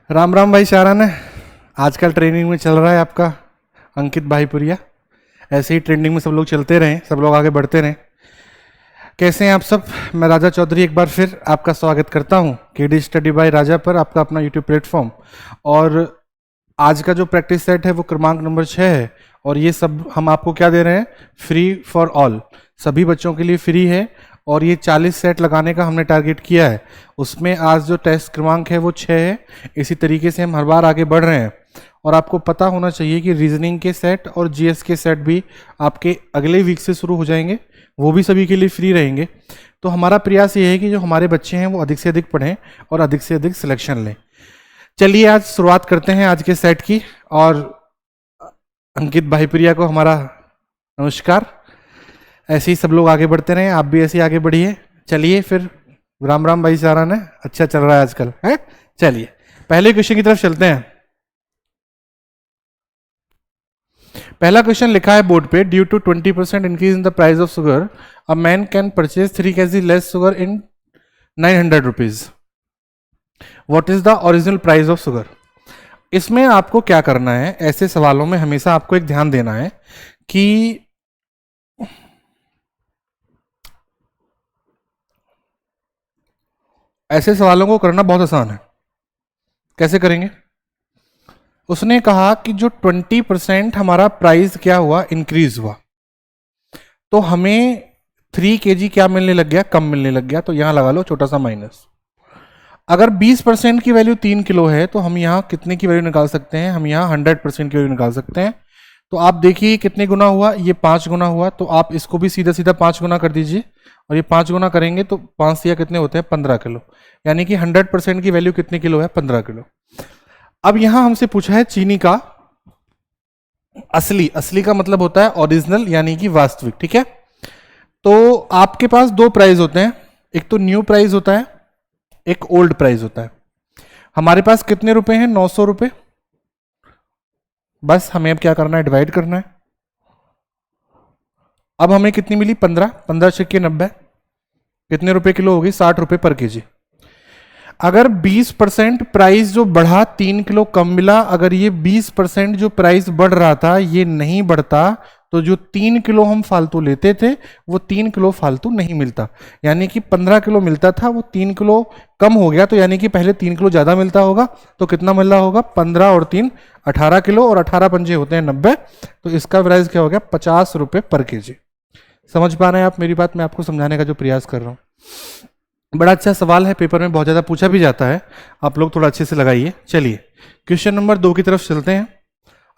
राम राम भाई शारान है। आजकल ट्रेनिंग में चल रहा है आपका अंकित भाईपुरिया। ऐसे ही ट्रेंडिंग में सब लोग चलते रहें, सब लोग आगे बढ़ते रहें। कैसे हैं आप सब? मैं राजा चौधरी एक बार फिर आपका स्वागत करता हूं केडी स्टडी बाय राजा पर, आपका अपना यूट्यूब प्लेटफॉर्म। और आज का जो प्रैक्टिस सेट है वो क्रमांक नंबर 6 है। और ये सब हम आपको क्या दे रहे हैं? फ्री फॉर ऑल, सभी बच्चों के लिए फ्री है। और ये 40 सेट लगाने का हमने टारगेट किया है। उसमें आज जो टेस्ट क्रमांक है वो 6 है। इसी तरीके से हम हर बार आगे बढ़ रहे हैं। और आपको पता होना चाहिए कि रीजनिंग के सेट और जीएस के सेट भी आपके अगले वीक से शुरू हो जाएंगे, वो भी सभी के लिए फ्री रहेंगे। तो हमारा प्रयास ये है कि जो हमारे बच्चे हैं वो अधिक से अधिक पढ़ें और अधिक से अधिक सिलेक्शन लें। चलिए आज शुरुआत करते हैं आज के सेट की। और अंकित भाईपुरिया को हमारा नमस्कार। ऐसे ही सब लोग आगे बढ़ते रहें, आप भी ऐसे ही आगे बढ़िए। चलिए फिर, राम राम भाई सारा ने, अच्छा चल रहा है आजकल है। चलिए पहले क्वेश्चन की तरफ चलते हैं। पहला क्वेश्चन लिखा है बोर्ड पे, due to 20% increase in the price of sugar a man can purchase 3 kg less sugar in 900 rupees. What is the original price of sugar? इसमें आपको क्या करना है, ऐसे सवालों में हमेशा आपको एक ध्यान देना है कि ऐसे सवालों को करना बहुत आसान है। कैसे करेंगे? उसने कहा कि जो 20% हमारा प्राइस क्या हुआ, इंक्रीज हुआ, तो हमें 3 kg क्या मिलने लग गया? कम मिलने लग गया। तो यहां लगा लो छोटा सा माइनस। अगर 20% की वैल्यू 3 किलो है तो हम यहाँ कितने की वैल्यू निकाल सकते हैं? हम यहाँ 100% की वैल्यू निकाल सकते हैं। तो आप देखिए कितने गुना हुआ, ये 5 गुना हुआ। तो आप इसको भी सीधा सीधा 5 गुना कर दीजिए। और ये 5 गुना करेंगे तो 5 या कितने होते हैं? 15 किलो। यानी कि 100% की वैल्यू कितने किलो है? 15 किलो। अब यहां हमसे पूछा है चीनी का असली। असली का मतलब होता है ओरिजिनल, यानी कि वास्तविक। ठीक है, तो आपके पास दो प्राइस होते हैं, एक तो न्यू प्राइस होता है, एक ओल्ड प्राइस होता है। हमारे पास कितने रुपए हैं? 900 रुपए। बस हमें अब क्या करना है? डिवाइड करना है। अब हमें कितनी मिली? 15। 15 छक्के 90, कितने रुपए किलो होगी? 60 रुपए पर केजी। अगर 20% प्राइस जो बढ़ा, 3 किलो कम मिला। अगर ये 20% जो प्राइस बढ़ रहा था ये नहीं बढ़ता, तो जो 3 किलो हम फालतू लेते थे वो 3 किलो फालतू नहीं मिलता। यानी कि 15 किलो मिलता था, वो 3 किलो कम हो गया। तो यानी कि पहले 3 किलो ज्यादा मिलता होगा, तो कितना मिल रहा होगा? 15 और 3 18 किलो, और 18 पंजे होते हैं 90। तो इसका प्राइस क्या हो गया? 50 रुपए पर केजी। समझ पा रहे हैं आप मेरी बात? मैं आपको समझाने का जो प्रयास कर रहा हूं। बड़ा अच्छा सवाल है, पेपर में बहुत ज़्यादा पूछा भी जाता है। आप लोग थोड़ा अच्छे से लगाइए। चलिए क्वेश्चन नंबर 2 की तरफ चलते हैं।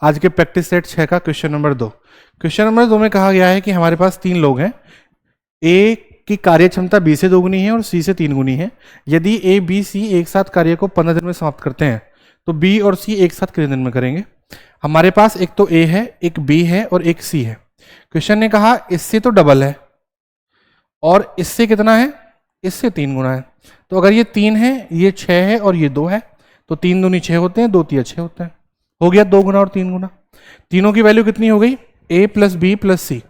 आज के प्रैक्टिस सेट 6 का क्वेश्चन नंबर 2। क्वेश्चन नंबर 2 में कहा गया है कि हमारे पास 3 लोग हैं। ए की कार्य क्षमता बी से 2 गुनी है और सी से 3 गुनी है। यदि ए बी सी एक साथ कार्य को 15 दिन में समाप्त करते हैं तो बी और सी एक साथ कितने दिन में करेंगे? हमारे पास एक तो ए है, एक बी है और एक सी है। क्वेश्चन ने कहा इससे तो डबल है और इससे कितना है? इससे 3 गुना है। तो अगर ये 3 है, ये 6 है और ये 2 है, तो 3 दूनी 6 होते हैं, 2 तिया 6 होते हैं। हो गया 2 गुना और 3 गुना। तीनों की वैल्यू कितनी हो गई? ए प्लस बी प्लस सी।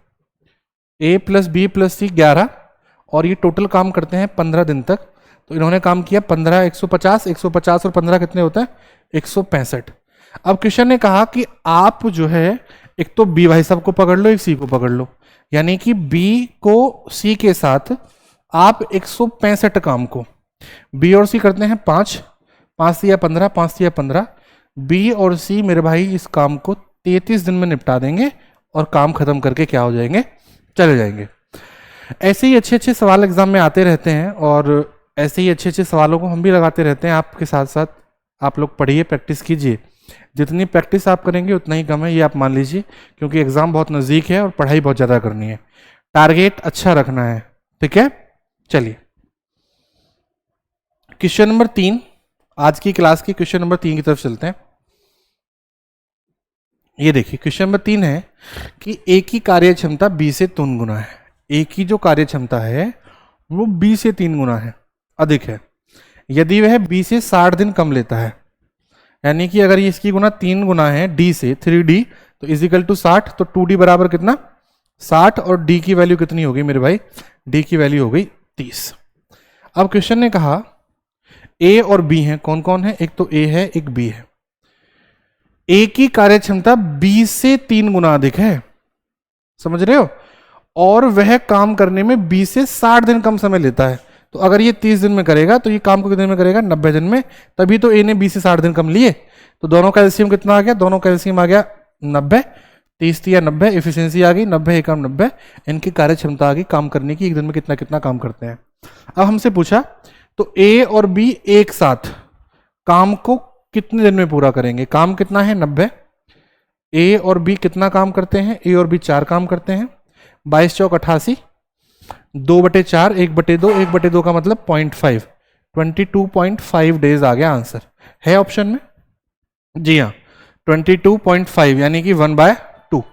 ए प्लस बी प्लस सी 11, और ये टोटल काम करते हैं 15 दिन तक। तो इन्होंने काम किया 15, 150, 150 और 15 कितने होते हैं? 165। अब क्वेश्चन ने कहा कि आप जो है, एक तो बी भाई साहब को पकड़ लो, एक सी को पकड़ लो। यानी कि बी को सी के साथ आप 165 काम को बी और सी करते हैं 5, 5 या 15, 5 या 15। बी और सी मेरे भाई इस काम को 33 दिन में निपटा देंगे और काम खत्म करके क्या हो जाएंगे? चले जाएंगे। ऐसे ही अच्छे अच्छे सवाल एग्जाम में आते रहते हैं और ऐसे ही अच्छे अच्छे सवालों को हम भी लगाते रहते हैं आपके साथ साथ। आप लोग पढ़िए, प्रैक्टिस कीजिए। जितनी प्रैक्टिस आप करेंगे उतना ही कम है, ये आप मान लीजिए, क्योंकि एग्जाम बहुत नज़दीक है और पढ़ाई बहुत ज़्यादा करनी है। टारगेट अच्छा रखना है, ठीक है? चलिए क्वेश्चन नंबर 3, आज की क्लास की क्वेश्चन नंबर 3 की तरफ चलते हैं। ये देखिए क्वेश्चन नंबर 3 है कि ए की कार्य क्षमता बी से 3 गुना है। ए की जो कार्य क्षमता है वो बी से 3 गुना है, अधिक है। यदि वह बी से 60 दिन कम लेता है, यानी कि अगर ये इसकी गुना 3 गुना है डी से, 3D, तो इजिकल टू 60। तो 2D बराबर कितना? 60। और डी की वैल्यू कितनी होगी मेरे भाई? डी की वैल्यू हो गई 30। अब क्वेश्चन ने कहा ए और बी है, कौन कौन है, एक तो ए है एक बी है। ए की कार्य क्षमता बी से 3 गुना अधिक है, समझ रहे हो, और वह काम करने में बी से 60 दिन कम समय लेता है। तो अगर ये 30 दिन में करेगा तो ये काम को कितने दिन में करेगा, 90 दिन में। तभी तो ए ने बी से 60 दिन कम लिए। तो दोनों का एलसीएम कितना आ गया, दोनों का एलसीएम आ गया 90, 30 तिया 90, एफिशिएंसी आ गई 90 एकम 90, इनकी कार्य क्षमता आ गई काम करने की, एक दिन में कितना कितना काम करते हैं। अब हमसे पूछा तो ए और बी एक साथ काम को कितने दिन में पूरा करेंगे, काम कितना है 90, ए और बी कितना काम करते हैं, ए और बी 4 काम करते हैं, 22 चौक 88, 2/4, 1/2, 1/2 का मतलब 0.5, 22.5 डेज आ गया आंसर, है ऑप्शन में, जी हाँ 22.5 यानी कि 1/2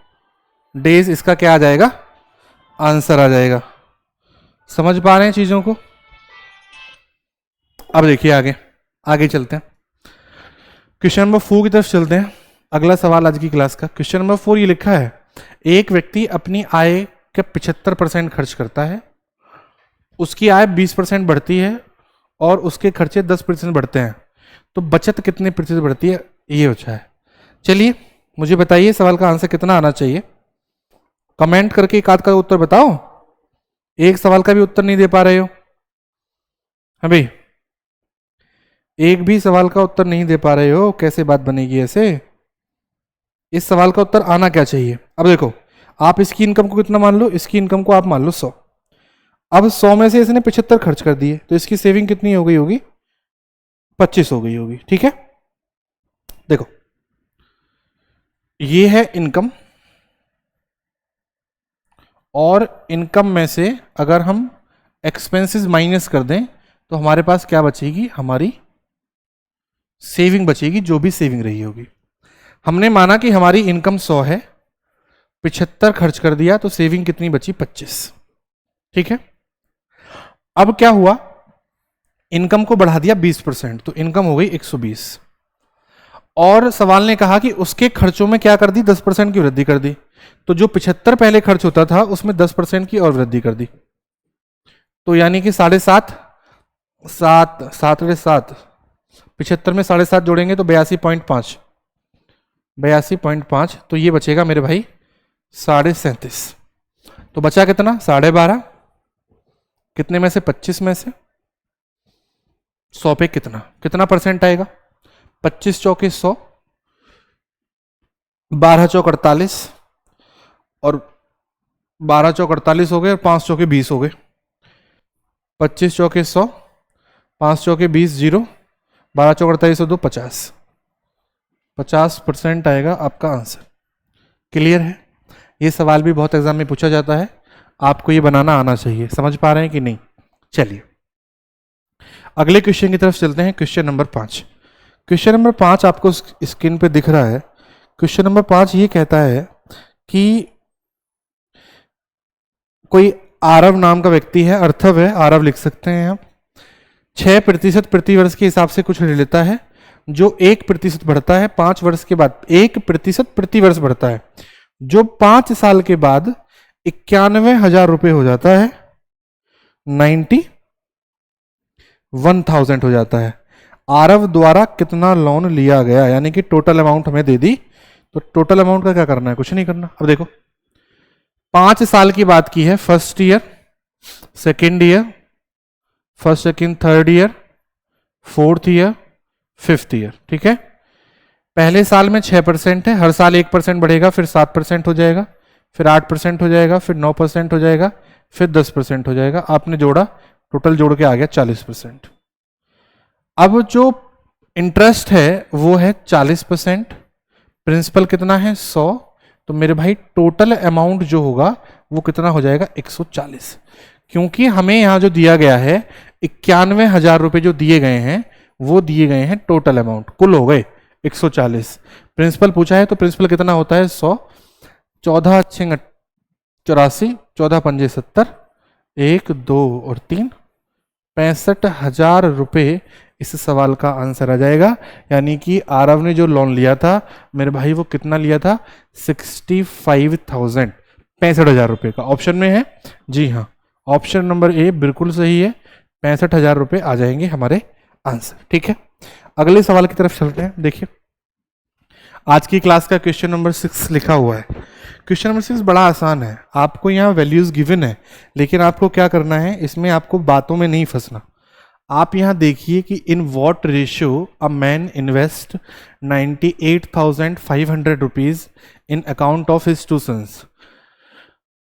डेज इसका क्या आ जाएगा, आंसर आ जाएगा। समझ पा रहे हैं चीजों को। अब देखिए आगे चलते हैं, क्वेश्चन नंबर 4 की तरफ चलते हैं। अगला सवाल आज की क्लास का क्वेश्चन नंबर 4 ये लिखा है, एक व्यक्ति अपनी आय का 75% खर्च करता है, उसकी आय 20% बढ़ती है और उसके खर्चे 10% बढ़ते हैं, तो बचत कितने प्रतिशत बढ़ती है, ये पूछा है। चलिए मुझे बताइए सवाल का आंसर कितना आना चाहिए, कमेंट करके एक आध का उत्तर बताओ। एक सवाल का भी उत्तर नहीं दे पा रहे हो, हाँ भाई, एक भी सवाल का उत्तर नहीं दे पा रहे हो, कैसे बात बनेगी ऐसे। इस सवाल का उत्तर आना क्या चाहिए। अब देखो, आप इसकी इनकम को कितना मान लो, इसकी इनकम को आप मान लो 100। अब 100 में से इसने 75 खर्च कर दिए, तो इसकी सेविंग कितनी हो गई होगी, 25 हो गई होगी, ठीक है। देखो ये है इनकम, और इनकम में से अगर हम एक्सपेंसेस माइनस कर दें तो हमारे पास क्या बचेगी, हमारी सेविंग बचेगी, जो भी सेविंग रही होगी। हमने माना कि हमारी इनकम 100 है, 75 खर्च कर दिया, तो सेविंग कितनी बची, 25, ठीक है। अब क्या हुआ, इनकम को बढ़ा दिया 20%, तो इनकम हो गई 120, और सवाल ने कहा कि उसके खर्चों में क्या कर दी, 10% की वृद्धि कर दी। तो जो 75 पहले खर्च होता था उसमें 10% की और वृद्धि कर दी, तो यानी कि 7.5, 7 75 में 7.5 जोड़ेंगे तो 82.5, 82.5, तो ये बचेगा मेरे भाई 37.5। तो बचा कितना, 12.5, कितने में से, 25 में से, 100 पे कितना कितना परसेंट आएगा, 25 चौके 100, 12 चौक 48, और 12 चौक 48 हो गए, और 5 चौके 20 हो गए, 25 चौके 100, 5 चौके 20, 0, 12 चौक 48 और 2 50, 50% आएगा आपका आंसर। क्लियर है। ये सवाल भी बहुत एग्जाम में पूछा जाता है, आपको ये बनाना आना चाहिए। समझ पा रहे हैं कि नहीं। चलिए अगले क्वेश्चन की तरफ चलते हैं, क्वेश्चन नंबर 5। क्वेश्चन नंबर 5 आपको स्क्रीन पे दिख रहा है। क्वेश्चन नंबर 5 ये कहता है कि कोई आरव नाम का व्यक्ति है, अर्थव है, आरव लिख सकते हैं आप, 6% प्रति वर्ष के हिसाब से कुछ ऋण लेता है, जो 1% बढ़ता है 5 वर्ष के बाद, 1% प्रति वर्ष बढ़ता है, जो 5 साल के बाद 91,000 रुपये हो जाता है, 91,000 हो जाता है। आरव द्वारा कितना लोन लिया गया, यानी कि टोटल अमाउंट हमें दे दी, तो टोटल अमाउंट का क्या करना है, कुछ नहीं करना। अब देखो 5 साल की बात की है, first year, second year, first second third year, fourth year, fifth year, ठीक है। पहले साल में 6% है, हर साल 1% बढ़ेगा, फिर 7% हो जाएगा, फिर 8% हो जाएगा, फिर 9% हो जाएगा, फिर 10% हो जाएगा। आपने जोड़ा, टोटल जोड़ के आ गया 40%। अब जो इंटरेस्ट है वो है 40%, प्रिंसिपल कितना है 100, तो मेरे भाई टोटल अमाउंट जो होगा वो कितना हो जाएगा 140। क्योंकि हमें यहां जो दिया गया है 91,000 रुपए जो दिए गए हैं वो दिए गए हैं टोटल अमाउंट, कुल हो गए 140। प्रिंसिपल पूछा है तो प्रिंसिपल कितना होता है 100, 14 अच्छे 84, 14 पंजे 70, 1 2 और 3, 65,000 रुपये इस सवाल का आंसर आ जाएगा। यानी कि आरव ने जो लोन लिया था मेरे भाई वो कितना लिया था 65,000, 65,000 रुपये का ऑप्शन में है। जी हाँ, ऑप्शन नंबर ए बिल्कुल सही है, 65,000 रुपये आ जाएंगे हमारे आंसर। ठीक है, अगले सवाल की तरफ चलते हैं। देखिए आज की क्लास का क्वेश्चन नंबर 6 लिखा हुआ है। क्वेश्चन नंबर 6 बड़ा आसान है, आपको यहाँ वैल्यूज गिवन है, लेकिन आपको क्या करना है, इसमें आपको बातों में नहीं फंसना। आप यहाँ देखिए कि in what ratio a man invest 98,500 rupees in account of his two sons.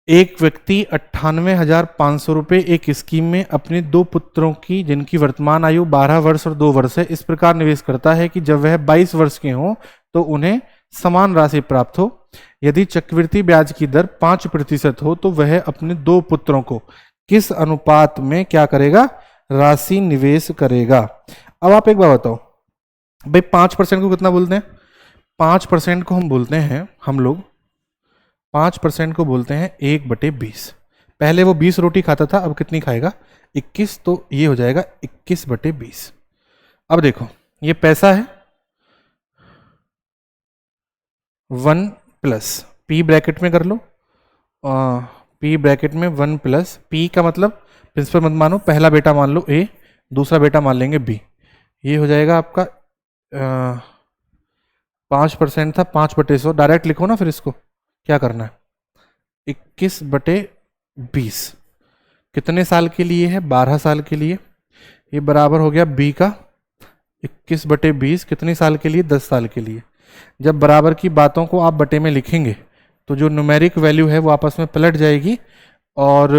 एक व्यक्ति 98,500 रुपये एक स्कीम में अपने दो पुत्रों की, जिनकी वर्तमान आयु 12 वर्ष और 2 वर्ष है, इस प्रकार निवेश करता है कि जब वह 22 वर्ष के हों तो उन्हें समान राशि प्राप्त हो। यदि चक्रवृद्धि ब्याज की दर 5% हो तो वह अपने दो पुत्रों को किस अनुपात में क्या करेगा, राशि निवेश करेगा। अब आप एक बात बताओ भाई, 5% को कितना बोलते हैं? 5% को हम बोलते हैं, हम लोग 5% को बोलते हैं 1/20। पहले वो 20 रोटी खाता था, अब कितनी खाएगा? 21, तो ये हो जाएगा 21/20। अब देखो ये पैसा है 1 प्लस पी ब्रैकेट में कर लो, पी ब्रैकेट में 1 प्लस पी का मतलब प्रिंसिपल मत मानो, पहला बेटा मान लो ए, दूसरा बेटा मान लेंगे बी। ये हो जाएगा आपका 5% था, 5/100 डायरेक्ट लिखो ना, फिर इसको क्या करना है, 21/20 कितने साल के लिए है? 12 साल के लिए। ये बराबर हो गया बी का 21/20 कितने साल के लिए? 10 साल के लिए। जब बराबर की बातों को आप बटे में लिखेंगे तो जो न्यूमेरिक वैल्यू है वो आपस में पलट जाएगी, और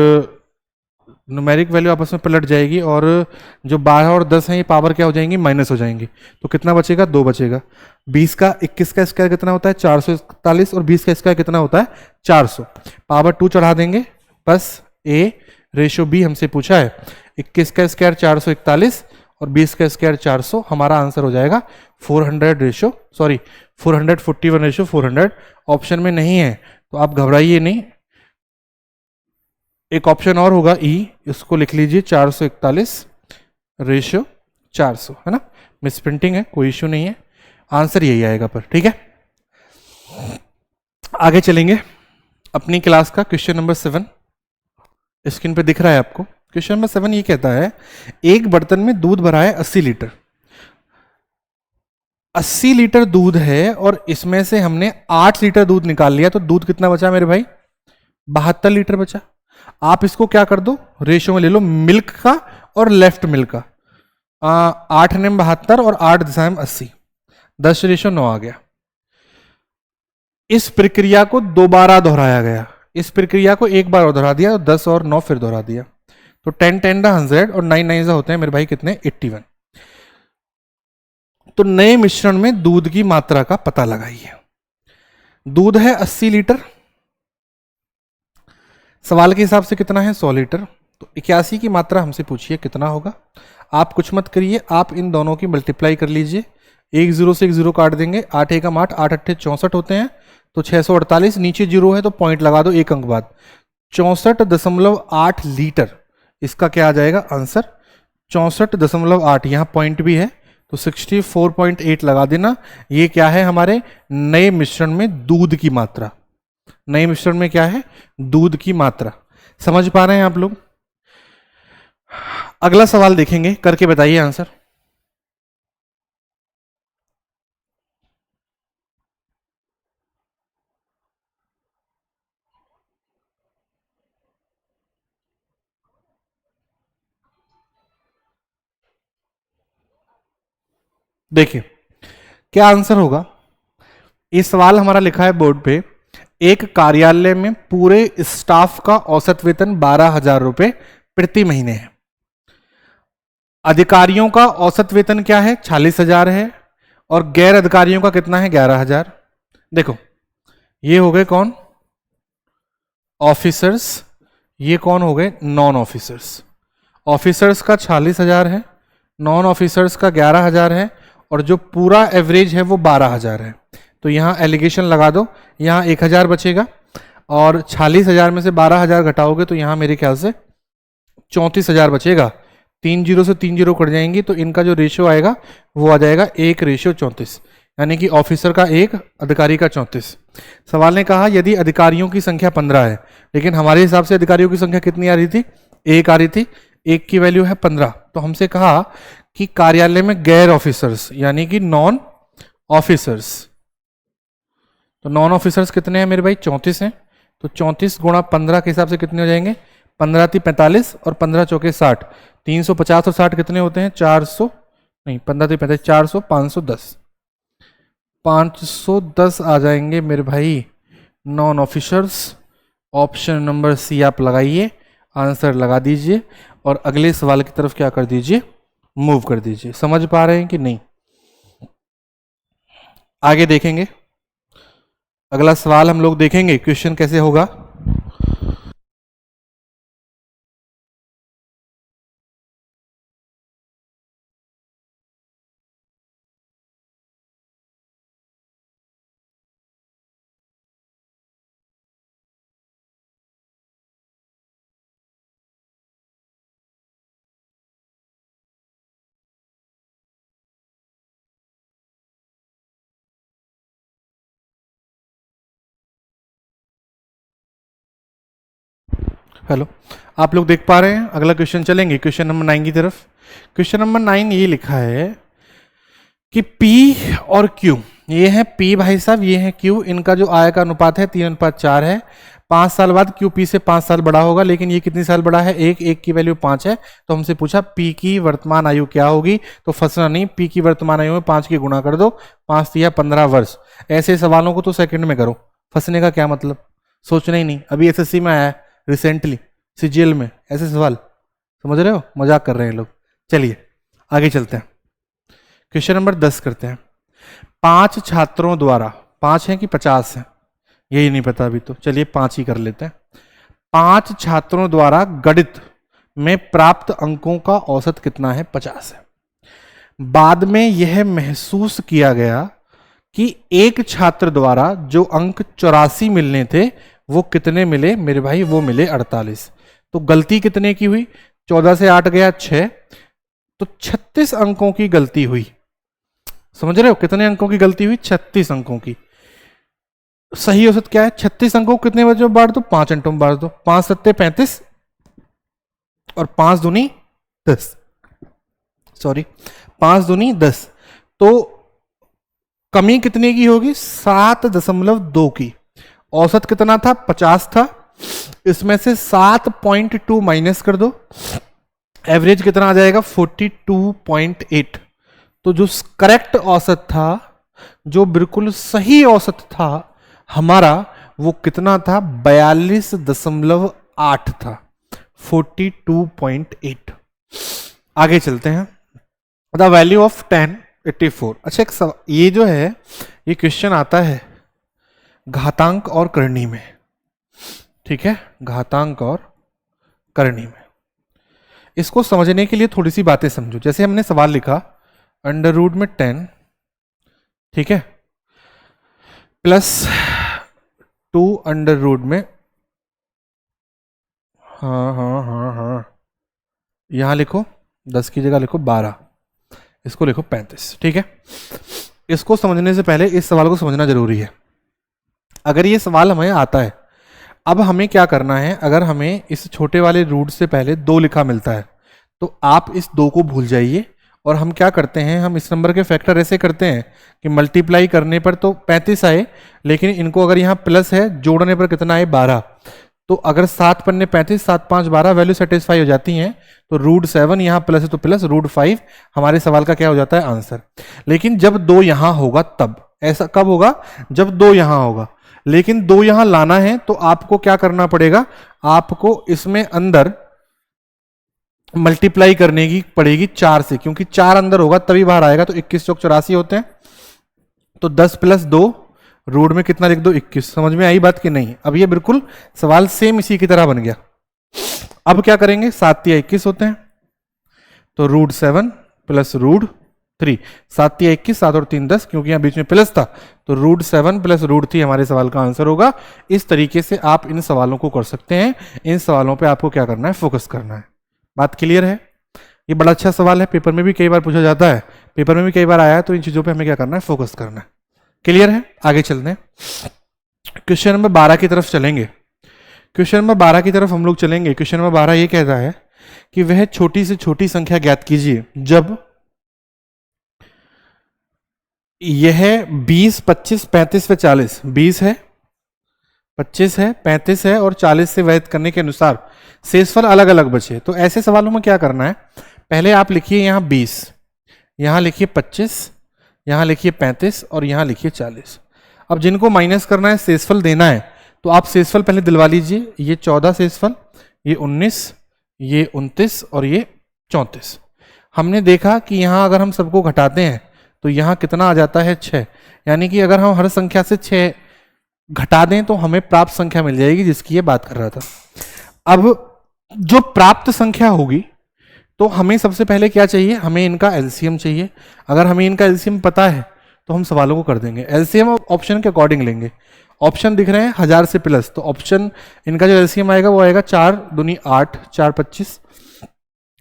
न्यूमेरिक वैल्यू आपस में पलट जाएगी, और जो 12 और 10 हैं ये पावर क्या हो जाएंगी? माइनस हो जाएंगी। तो कितना बचेगा? 2 बचेगा। 20 का 21 का स्क्वायर कितना होता है? 441, और 20 का स्क्वायर कितना होता है? 400। पावर 2 चढ़ा देंगे, बस ए रेशो बी हमसे पूछा है। 21 का स्क्वायर 441 और 20 का स्क्वायर 400, हमारा आंसर हो जाएगा 441/400। ऑप्शन में नहीं है तो आप घबराइए नहीं, एक ऑप्शन और होगा ई, इसको लिख लीजिए 441/400, है ना। मिस प्रिंटिंग है, कोई इश्यू नहीं है, आंसर यही आएगा पर। ठीक है, आगे चलेंगे अपनी क्लास का क्वेश्चन नंबर 7 स्क्रीन पे दिख रहा है आपको। क्वेश्चन नंबर 7 ये कहता है, एक बर्तन में दूध भरा है 80 लीटर। 80 लीटर दूध है और इसमें से हमने 8 लीटर दूध निकाल लिया, तो दूध कितना बचा मेरे भाई? 72 लीटर बचा। आप इसको क्या कर दो, रेशियो में ले लो मिल्क का और लेफ्ट मिल्क का। 8 ने 72 और 8 दिशा में 80, 10:9 आ गया। इस प्रक्रिया को दोबारा दोहराया गया, इस प्रक्रिया को एक बार और दोहरा दिया, तो 10 और 9 फिर दोहरा दिया, तो 10 10 100 और 9 9 होते हैं मेरे भाई कितने? 81। तो नए मिश्रण में दूध की मात्रा का पता लगाइए। दूध है 80 लीटर, सवाल के हिसाब से कितना है? 100 लीटर। तो 81 की मात्रा हमसे पूछिए कितना होगा। आप कुछ मत करिए, आप इन दोनों की मल्टीप्लाई कर लीजिए। एक 0 से एक 0 काट देंगे, 8 एकम 8, 8 अट्ठे 64 होते हैं, तो 648। नीचे 0 है तो पॉइंट लगा दो एक अंक बाद। 64.8 लीटर, इसका क्या आ जाएगा आंसर? 64.8, यहाँ पॉइंट भी है तो 64.8 लगा देना। ये क्या है? हमारे नए मिश्रण में दूध की मात्रा। नए मिश्रण में क्या है? दूध की मात्रा। समझ पा रहे हैं आप लोग? अगला सवाल देखेंगे, करके बताइए आंसर। देखिए क्या आंसर होगा। ये सवाल हमारा लिखा है बोर्ड पे, एक कार्यालय में पूरे स्टाफ का औसत वेतन 12,000 रुपए प्रति महीने है। अधिकारियों का औसत वेतन क्या है? 46,000 है, और गैर अधिकारियों का कितना है? 11,000। देखो ये हो गए कौन? ऑफिसर्स। ये कौन हो गए? Non officers. ऑफिसर्स का 46,000 है, नॉन ऑफिसर्स का 11,000 है, और जो पूरा एवरेज है वो 12,000 है। तो यहाँ एलिगेशन लगा दो, यहाँ 1,000 बचेगा, और 46,000 में से 12,000 घटाओगे तो यहाँ मेरे ख्याल से 34,000 बचेगा। 3 0 से 3 0 कट जाएंगी, तो इनका जो रेशियो आएगा वो आ जाएगा 1:34, यानी कि ऑफिसर का 1, अधिकारी का 34। सवाल ने कहा यदि अधिकारियों की संख्या 15 है, लेकिन हमारे हिसाब से अधिकारियों की संख्या कितनी आ रही थी? 1 आ रही थी, 1 की वैल्यू है 15। तो हमसे कहा कि कार्यालय में गैर ऑफिसर्स यानी कि नॉन ऑफिसर्स, तो नॉन ऑफिसर्स कितने हैं मेरे भाई 34 हैं, तो 34 गुणा 15 के हिसाब से कितने हो जाएंगे 15 × 45 और 15 चौके 60, 350 और 60 कितने होते हैं 400, नहीं 15 × 45 400 510, 510 आ जाएंगे मेरे भाई non officers. Option number C आप लगाइए, आंसर लगा दीजिए और अगले सवाल की तरफ क्या कर दीजिए मूव कर दीजिए। समझ पा रहे हैं कि नहीं? आगे देखेंगे, अगला सवाल हम लोग देखेंगे क्वेश्चन कैसे होगा। हेलो, आप लोग देख पा रहे हैं? अगला क्वेश्चन चलेंगे क्वेश्चन नंबर 9 की तरफ। क्वेश्चन नंबर 9 ये लिखा है कि P और Q, ये है P भाई साहब, ये है Q, इनका जो आय का अनुपात है 3:4 है। 5 साल बाद Q P से 5 साल बड़ा होगा, लेकिन ये कितनी साल बड़ा है? एक की वैल्यू 5 है। तो हमसे पूछा P की वर्तमान आयु क्या होगी, तो फंसना नहीं, P की वर्तमान आयु में 5 की गुणा कर दो, 5 या 15 वर्ष। ऐसे सवालों को तो सेकंड में करो, फंसने का क्या मतलब, सोचना ही नहीं। अभी SSC में आया है रिसेंटली, CGL में ऐसे सवाल, समझ रहे हो, मजाक कर रहे हैं लोग। चलिए आगे चलते हैं, क्वेश्चन नंबर 10 करते हैं। 5 छात्रों द्वारा, 5 है कि 50 है यही नहीं पता अभी, तो चलिए 5 ही कर लेते हैं। 5 छात्रों द्वारा गणित में प्राप्त अंकों का औसत कितना है? 50 है। बाद में यह महसूस किया गया कि एक छात्र द्वारा जो अंक 84 मिलने थे वो कितने मिले मेरे भाई? वो मिले 48। तो गलती कितने की हुई? 14 से 8 गया 6, तो 36 अंकों की गलती हुई। समझ रहे हो कितने अंकों की गलती हुई? 36 अंकों की। सही औसत क्या है? 36 अंकों को कितने बच्चों में बांट दो? 5 अंकों में बांट दो, 5 सत्ते 35 और 5 दूनी 10, सॉरी 5 दूनी 10। तो कमी कितने की होगी? 7.2 की। औसत कितना था? 50 था, इसमें से 7.2 माइनस कर दो, एवरेज कितना आ जाएगा? 42.8। तो जो करेक्ट औसत था, जो बिल्कुल सही औसत था हमारा, वो कितना था? 42.8 था, 42.8। आगे चलते हैं, द वैल्यू ऑफ 10 84। अच्छा, एक ये जो है ये क्वेश्चन आता है घातांक और करनी में, ठीक है, घातांक और करनी में। इसको समझने के लिए थोड़ी सी बातें समझो। जैसे हमने सवाल लिखा अंडर रूट में 10, ठीक है, प्लस 2 अंडर रूट में, हाँ, यहां लिखो 10 की जगह लिखो 12, इसको लिखो 35, ठीक है। इसको समझने से पहले इस सवाल को समझना जरूरी है। अगर ये सवाल हमें आता है, अब हमें क्या करना है, अगर हमें इस छोटे वाले रूट से पहले 2 लिखा मिलता है तो आप इस 2 को भूल जाइए, और हम क्या करते हैं, हम इस नंबर के फैक्टर ऐसे करते हैं कि मल्टीप्लाई करने पर तो 35 आए, लेकिन इनको अगर यहाँ प्लस है जोड़ने पर कितना आए? 12। तो अगर 7 पन्ने 35, 7 5 12 वैल्यू सेटिस्फाई हो जाती हैं, तो √7 यहाँ प्लस है तो प्लस, √5 हमारे सवाल का क्या हो जाता है? आंसर। लेकिन जब 2 यहां होगा तब, ऐसा कब होगा? जब 2 यहां होगा। लेकिन 2 यहां लाना है तो आपको क्या करना पड़ेगा? आपको इसमें अंदर मल्टीप्लाई करने की पड़ेगी 4 से, क्योंकि 4 अंदर होगा तभी बाहर आएगा। तो 21 चौक 84 होते हैं, तो 10 + 2 रूट में कितना लिख दो? 21। समझ में आई बात कि नहीं? अब ये बिल्कुल सवाल सेम इसी की तरह बन गया। अब क्या करेंगे? 7 × 3 = 21 होते हैं, तो √7 + √3, 7 × 3 = 21, 7 और 3 10, क्योंकि यहां बीच में प्लस था, तो √7 + √3 हमारे सवाल का आंसर होगा। इस तरीके से आप इन सवालों को कर सकते हैं। इन सवालों पे आपको क्या करना है? फोकस करना है। बात क्लियर है? ये बड़ा अच्छा सवाल है, पेपर में भी कई बार पूछा जाता है, पेपर में भी कई बार आया है, तो इन चीजों पे हमें क्या करना है? फोकस करना है। क्लियर है? आगे चलते हैं, क्वेश्चन नंबर 12 की तरफ चलेंगे। क्वेश्चन नंबर 12 की तरफ हम लोग चलेंगे। क्वेश्चन नंबर 12 ये कहता है कि वह छोटी से छोटी संख्या ज्ञात कीजिए जब यह है 20, 25, 35 व 40। 20 है, 25 है, 35 है और 40 से विभाजित करने के अनुसार शेषफल अलग अलग बचे। तो ऐसे सवालों में क्या करना है, पहले आप लिखिए यहाँ 20, यहाँ लिखिए 25, यहाँ लिखिए 35 और यहाँ लिखिए 40। अब जिनको माइनस करना है, शेषफल देना है, तो आप शेषफल पहले दिलवा लीजिए। ये 14 शेषफल, ये 19, ये 29 और ये 34। हमने देखा कि यहाँ अगर हम सबको घटाते हैं तो यहाँ कितना आ जाता है 6, यानी कि अगर हम हर संख्या से 6 घटा दें तो हमें प्राप्त संख्या मिल जाएगी, जिसकी ये बात कर रहा था। अब जो प्राप्त संख्या होगी तो हमें सबसे पहले क्या चाहिए, हमें इनका एलसीएम चाहिए। अगर हमें इनका एलसीएम पता है तो हम सवालों को कर देंगे। एलसीएम ऑप्शन के अकॉर्डिंग लेंगे। ऑप्शन दिख रहे हैं 1000 से प्लस, तो ऑप्शन इनका जो एलसीएम आएगा वो आएगा 4 दूनी 8, 4 25,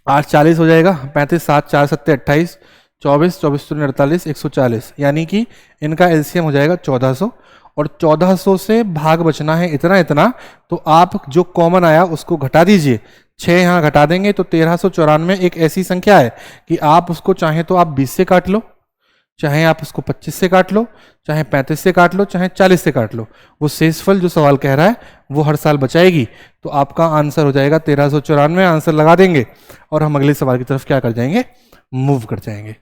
8 40 हो जाएगा, 35 7 4 7 28, 24 24 दूनी 48, 140, यानी कि इनका एलसीएम हो जाएगा 1400। और 1400 से भाग बचना है इतना इतना, तो आप जो कॉमन आया उसको घटा दीजिए। 6 यहाँ घटा देंगे तो 1394 एक ऐसी संख्या है कि आप उसको चाहे तो आप 20 से काट लो, चाहे आप उसको 25 से काट लो, चाहे 35 से काट लो, चाहे 40 से काट लो। वो शेषफल जो सवाल कह रहा है वो हर साल बचाएगी। तो आपका आंसर हो जाएगा 1394। आंसर लगा देंगे और हम अगले सवाल की तरफ क्या कर जाएंगे, मूव कर जाएंगे।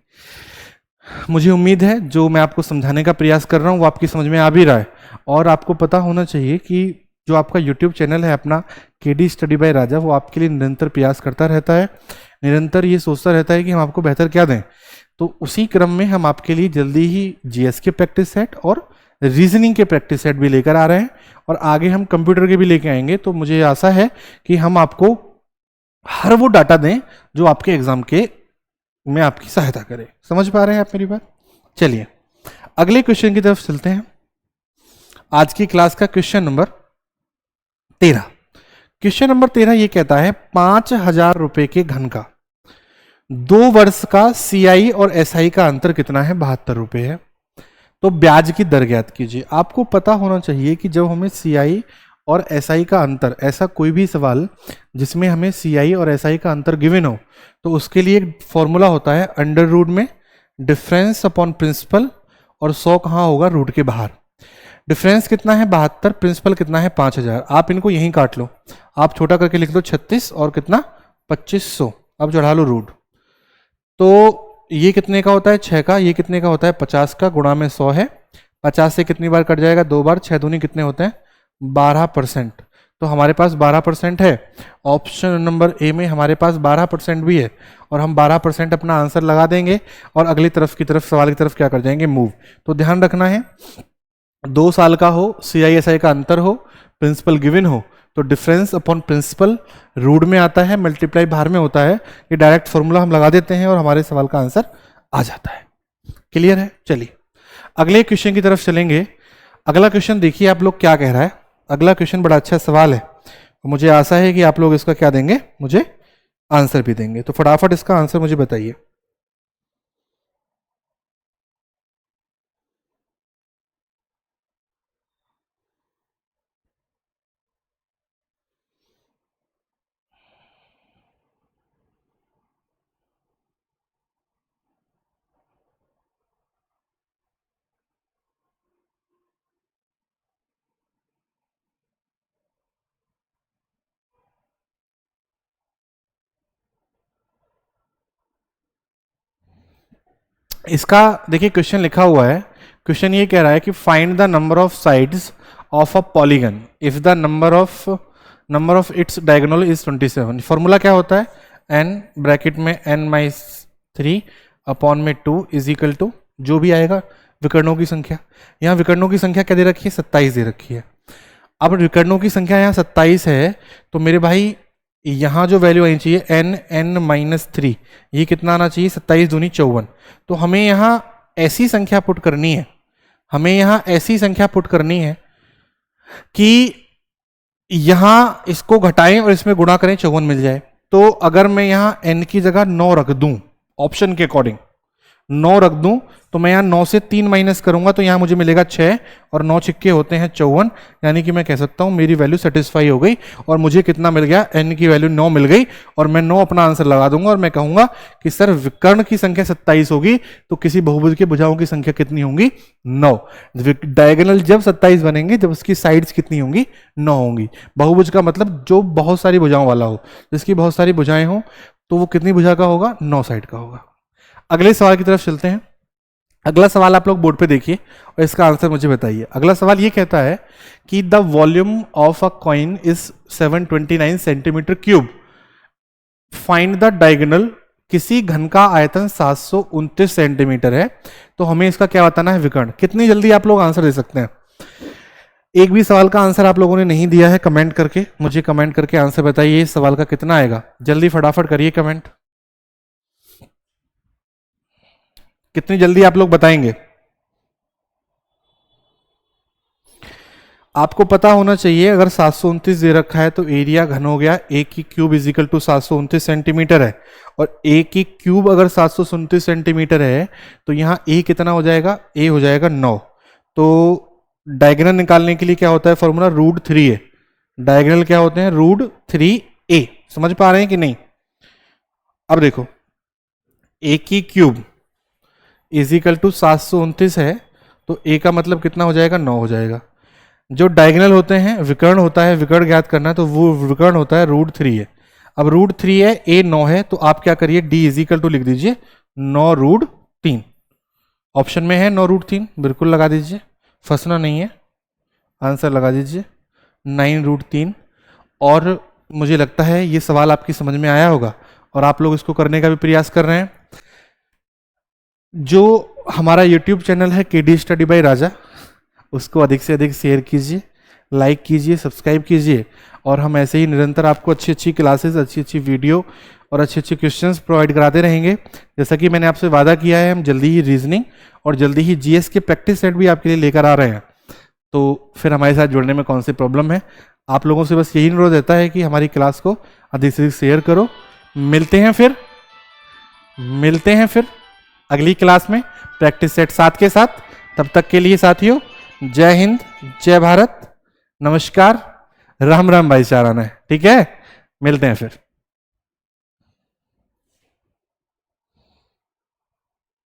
मुझे उम्मीद है जो मैं आपको समझाने का प्रयास कर रहा हूँ वो आपकी समझ में आ भी रहा है। और आपको पता होना चाहिए कि जो आपका YouTube चैनल है अपना केडी स्टडी बाय राजा, वो आपके लिए निरंतर प्रयास करता रहता है, निरंतर ये सोचता रहता है कि हम आपको बेहतर क्या दें। तो उसी क्रम में हम आपके लिए जल्दी ही जीएस के प्रैक्टिस सेट और रीजनिंग के प्रैक्टिस सेट भी लेकर आ रहे हैं, और आगे हम कंप्यूटर के भी लेके आएंगे। तो मुझे आशा है कि हम आपको हर वो डाटा दें जो आपके एग्जाम के में आपकी सहायता करे। समझ पा रहे हैं आप मेरी बात? चलिए अगले क्वेश्चन की तरफ चलते हैं। आज की क्लास का क्वेश्चन नंबर 13। क्वेश्चन नंबर 13 ये कहता है 5000 रुपए के घन का 2 वर्ष का सीआई और एसआई का अंतर कितना है, 72 रुपए है। तो ब्याज की दर ज्ञात कीजिए। आपको पता होना चाहिए कि जब हमें सीआई और एसआई का अंतर, ऐसा कोई भी सवाल जिसमें हमें सीआई और एसआई का अंतर गिवन हो, तो उसके लिए एक फॉर्मूला होता है अंडर रूट में डिफरेंस अपॉन प्रिंसिपल, और 100 कहाँ होगा, रूट के बाहर। डिफरेंस कितना है 72, प्रिंसिपल कितना है 5000। आप इनको यहीं काट लो, आप छोटा करके लिख दो 36 और कितना 2500। अब चढ़ा लो रूट। तो ये कितने का होता है 6 का, ये कितने का होता है 50 का, गुणा में 100 है। 50 से कितनी बार कट जाएगा, 2 बार। 6 दूनी कितने होते हैं 12%। तो हमारे पास 12% है। ऑप्शन नंबर ए में हमारे पास 12% भी है, और हम 12% अपना आंसर लगा देंगे और अगली तरफ की तरफ सवाल की तरफ क्या कर जाएंगे, मूव। तो ध्यान रखना है 2 साल का हो, सीआईएसआई का अंतर हो, प्रिंसिपल गिवन हो, तो डिफरेंस अपॉन प्रिंसिपल रूट में आता है, मल्टीप्लाई बाहर में होता है। ये डायरेक्ट फॉर्मूला हम लगा देते हैं और हमारे सवाल का आंसर आ जाता है। क्लियर है? चलिए अगले क्वेश्चन की तरफ चलेंगे। अगला क्वेश्चन देखिए आप लोग क्या कह रहा है। अगला क्वेश्चन बड़ा अच्छा सवाल है, मुझे आशा है कि आप लोग इसका क्या देंगे, मुझे आंसर भी देंगे। तो फटाफट इसका आंसर मुझे बताइए। इसका देखिए क्वेश्चन लिखा हुआ है। क्वेश्चन ये कह रहा है कि find the number of sides of a polygon if the number of its diagonal is 27। Formula क्या होता है, n ब्रैकेट में n-3 अपॉन में 2 इज इक्वल टू जो भी आएगा विकर्णों की संख्या। यहाँ विकर्णों की संख्या क्या दे रखी है, 27 दे रखी है। अब विकर्णों की संख्या यहाँ 27 है, तो मेरे भाई यहाँ जो वैल्यू आनी चाहिए n-3, ये कितना आना चाहिए 27 दूनी 54। तो हमें यहाँ ऐसी संख्या पुट करनी है, हमें यहाँ ऐसी संख्या पुट करनी है कि यहाँ इसको घटाएं और इसमें गुणा करें 54 मिल जाए। तो अगर मैं यहाँ n की जगह 9 रख दूं ऑप्शन के अकॉर्डिंग, 9 रख दूं तो मैं यहाँ 9 से 3 माइनस करूंगा तो यहाँ मुझे मिलेगा 6 और 9 छिक्के होते हैं 54, यानी कि मैं कह सकता हूँ मेरी वैल्यू सेटिस्फाई हो गई और मुझे कितना मिल गया, n की वैल्यू 9 मिल गई और मैं 9 अपना आंसर लगा दूंगा और मैं कहूंगा कि सर विकर्ण की संख्या 27 होगी तो किसी बहुभुज के भुजाओं की संख्या कितनी होंगी, 9। डायगोनल जब 27 बनेंगे जब उसकी साइड्स कितनी होंगी, 9 होंगी। बहुभुज का मतलब जो बहुत सारी भुजाओं वाला हो, जिसकी बहुत सारी भुजाएं हो तो वो कितनी भुजा का होगा, 9 साइड का होगा। अगले सवाल की तरफ चलते हैं। अगला सवाल आप लोग बोर्ड पे देखिए और इसका आंसर मुझे बताइए। अगला सवाल ये कहता है कि the volume of a coin is 729 centimetre cube, find the diagonal. किसी घन का आयतन 729 सेंटीमीटर है तो हमें इसका क्या बताना है, विकर्ण। कितनी जल्दी आप लोग आंसर दे सकते हैं? एक भी सवाल का आंसर आप लोगों ने नहीं दिया है, कमेंट करके मुझे कमेंट करके आंसर बताइए इस सवाल का कितना आएगा। जल्दी फटाफट करिए कमेंट, कितनी जल्दी आप लोग बताएंगे। आपको पता होना चाहिए अगर 729 दे रखा है तो एरिया घन हो गया a की cube is equal to 729 centimetre है और a की क्यूब अगर 729 सेंटीमीटर है तो यहां a कितना हो जाएगा, a हो जाएगा 9। तो डायगोनल निकालने के लिए क्या होता है फॉर्मूला, √3 है। डायगोनल क्या होते हैं, √3a। समझ पा रहे हैं कि नहीं? अब देखो a की क्यूब इज इक्वल टू 729 है तो a का मतलब कितना हो जाएगा, 9 हो जाएगा। जो डायगोनल होते हैं विकर्ण होता है, विकर्ण ज्ञात करना है तो वो विकर्ण होता है √3 है। अब √3 है, a 9 है तो आप क्या करिए, d इज इक्वल टू लिख दीजिए 9√3। ऑप्शन में है 9√3, बिल्कुल लगा दीजिए, फंसना नहीं है, आंसर लगा दीजिए 9√3। और मुझे लगता है ये सवाल आपकी समझ में आया होगा और आप लोग इसको करने का भी प्रयास कर रहे हैं। जो हमारा YouTube चैनल है KD स्टडी बाय राजा, उसको अधिक से अधिक शेयर कीजिए, लाइक कीजिए, सब्सक्राइब कीजिए और हम ऐसे ही निरंतर आपको अच्छी अच्छी क्लासेस, अच्छी अच्छी वीडियो और अच्छे अच्छे क्वेश्चंस प्रोवाइड कराते रहेंगे। जैसा कि मैंने आपसे वादा किया है, हम जल्दी ही रीजनिंग और जल्दी ही GS के प्रैक्टिस सेट भी आपके लिए लेकर आ रहे हैं। तो फिर हमारे साथ जुड़ने में कौन सी प्रॉब्लम है? आप लोगों से बस यही अनुरोध रहता है कि हमारी क्लास को अधिक से अधिक शेयर करो। मिलते हैं फिर अगली क्लास में प्रैक्टिस सेट 7 के साथ। तब तक के लिए साथियों, जय हिंद, जय भारत, नमस्कार, राम राम भाईचारा ने। ठीक है, मिलते हैं फिर।